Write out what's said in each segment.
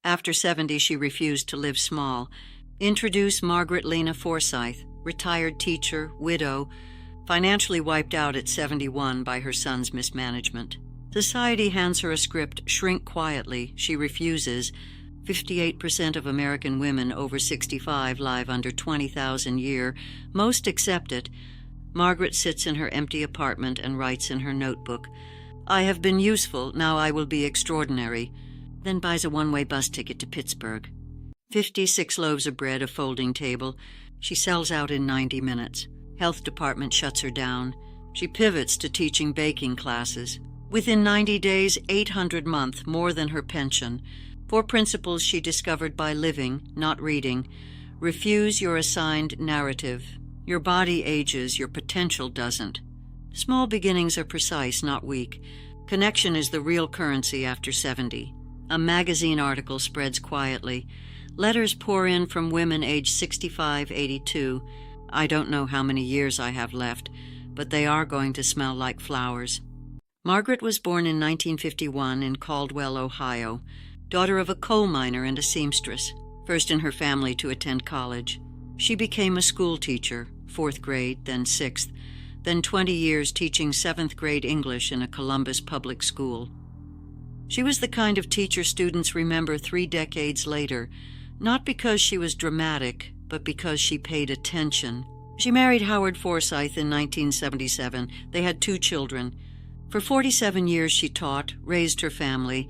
After 70, she refused to live small. Introduce Margaret Lena Forsyth, retired teacher, widow, financially wiped out at 71 by her son's mismanagement. Society hands her a script, shrink quietly. She refuses. 58% of American women over 65 live under 20,000 a year. Most accept it. Margaret sits in her empty apartment and writes in her notebook, "I have been useful, now I will be extraordinary," then buys a one-way bus ticket to Pittsburgh. 56 loaves of bread, a folding table. She sells out in 90 minutes. Health department shuts her down. She pivots to teaching baking classes. Within 90 days, $800 a month, more than her pension. 4 principles she discovered by living, not reading. Refuse your assigned narrative. Your body ages, your potential doesn't. Small beginnings are precise, not weak. Connection is the real currency after 70. A magazine article spreads quietly. Letters pour in from women aged 65, 82. I don't know how many years I have left, but they are going to smell like flowers. Margaret was born in 1951 in Caldwell, Ohio, daughter of a coal miner and a seamstress, first in her family to attend college. She became a school teacher, 4th grade, then 6th, then 20 years teaching 7th grade English in a Columbus public school. She was the kind of teacher students remember 3 decades later, not because she was dramatic, but because she paid attention. She married Howard Forsyth in 1977. They had 2 children. For 47 years she taught, raised her family,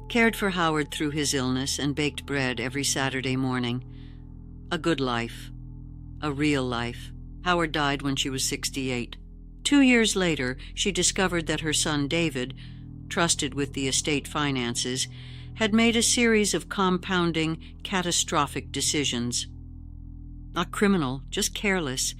cared for Howard through his illness, and baked bread every Saturday morning. A good life. A real life. Howard died when she was 68. 2 years later, she discovered that her son David, trusted with the estate finances, had made a series of compounding, catastrophic decisions. Not criminal, just careless.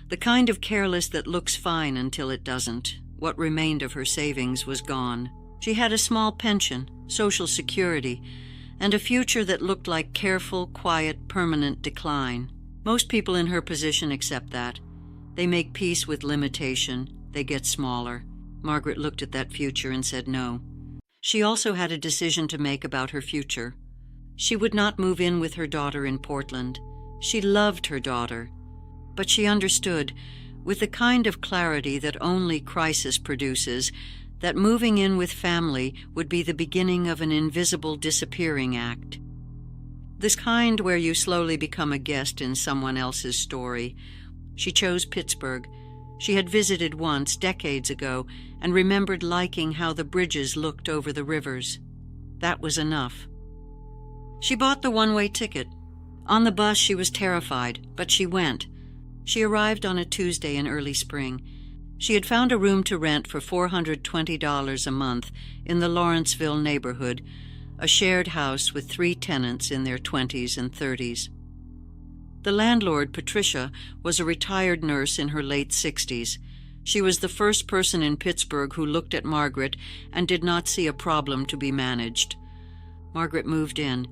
The kind of careless that looks fine until it doesn't. What remained of her savings was gone. She had a small pension, Social Security, and a future that looked like careful, quiet, permanent decline. Most people in her position accept that. They make peace with limitation. They get smaller. Margaret looked at that future and said no. She also had a decision to make about her future. She would not move in with her daughter in Portland. She loved her daughter, but she understood, with the kind of clarity that only crisis produces, that moving in with family would be the beginning of an invisible disappearing act. This kind where you slowly become a guest in someone else's story. She chose Pittsburgh. She had visited once, decades ago, and remembered liking how the bridges looked over the rivers. That was enough. She bought the one-way ticket. On the bus she was terrified, but she went. She arrived on a Tuesday in early spring. She had found a room to rent for $420 a month in the Lawrenceville neighborhood, a shared house with 3 tenants in their 20s and 30s. The landlord, Patricia, was a retired nurse in her late 60s. She was the first person in Pittsburgh who looked at Margaret and did not see a problem to be managed. Margaret moved in,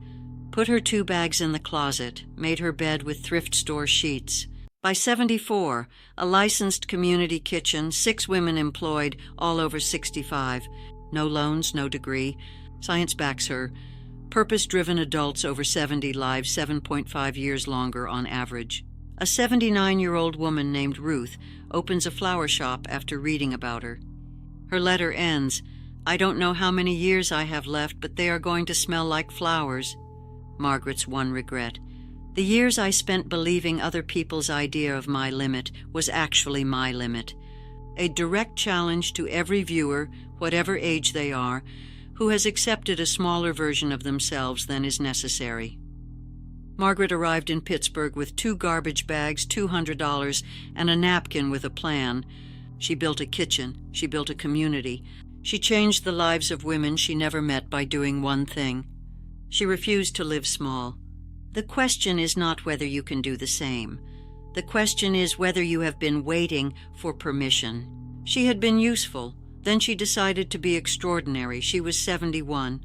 put her 2 bags in the closet, made her bed with thrift store sheets. By 74, a licensed community kitchen, 6 women employed, all over 65. No loans, no degree. Science backs her. Purpose-driven adults over 70 live 7.5 years longer on average. A 79-year-old woman named Ruth opens a flower shop after reading about her. Her letter ends, "I don't know how many years I have left, but they are going to smell like flowers." Margaret's one regret. The years I spent believing other people's idea of my limit was actually my limit. A direct challenge to every viewer, whatever age they are, who has accepted a smaller version of themselves than is necessary. Margaret arrived in Pittsburgh with 2 garbage bags, $200, and a napkin with a plan. She built a kitchen. She built a community. She changed the lives of women she never met by doing one thing. She refused to live small. The question is not whether you can do the same. The question is whether you have been waiting for permission. She had been useful. Then she decided to be extraordinary. She was 71.